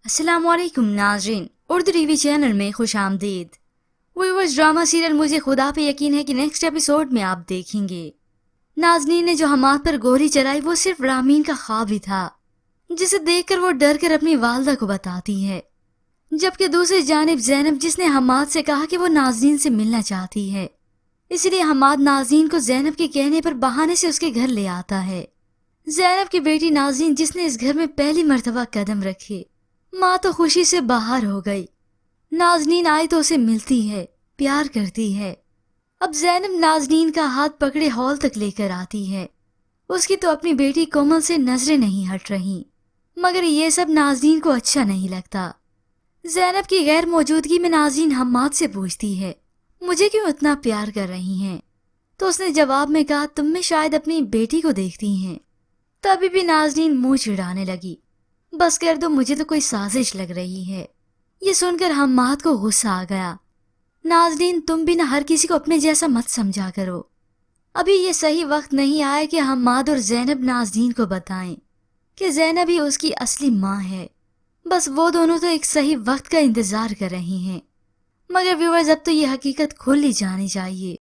अस्सलाम वालेकुम नाज़रीन, उर्दू टीवी चैनल में खुश आमदीद। व्यूअर्स, ड्रामा सीरियल मुझे खुदा पे यकीन है कि नेक्स्ट एपिसोड में आप देखेंगे। नाज़नीन ने जो हमाद पर गोली चलाई वो सिर्फ रामीन का ख्वाब ही था, जिसे देखकर वो डर कर अपनी वालदा को बताती है। जबकि दूसरी जानिब ज़ैनब, जिसने हमाद से कहा कि वो नाज़नीन से मिलना चाहती है, इसलिए हमाद नाज़नीन को ज़ैनब के कहने पर बहाने से उसके घर ले आता है। ज़ैनब की बेटी नाज़नीन, जिसने इस घर में पहली मर्तबा कदम रखे, माँ तो खुशी से बाहर हो गई। नाज़नीन आई तो उसे मिलती है, प्यार करती है। अब ज़ैनब नाज़नीन का हाथ पकड़े हॉल तक लेकर आती है। उसकी तो अपनी बेटी कोमल से नजरें नहीं हट रही, मगर ये सब नाज़नीन को अच्छा नहीं लगता। ज़ैनब की गैर मौजूदगी में नाज़नीन हम्माद से पूछती है, मुझे क्यों इतना प्यार कर रही हैं? तो उसने जवाब में कहा, तुम में शायद अपनी बेटी को देखती हैं। तभी भी नाज़नीन मुंह चिढ़ाने लगी, बस कर दो, मुझे तो कोई साजिश लग रही है। ये सुनकर हम्माद को गुस्सा आ गया। नाज़नीन, तुम भी ना हर किसी को अपने जैसा मत समझा करो। अभी ये सही वक्त नहीं आया कि हम्माद और ज़ैनब नाज़नीन को बताएं कि ज़ैनब ही उसकी असली माँ है। बस वो दोनों तो एक सही वक्त का इंतजार कर रही हैं। मगर व्यूअर्स, अब तो ये हकीकत खुल ही जानी चाहिए।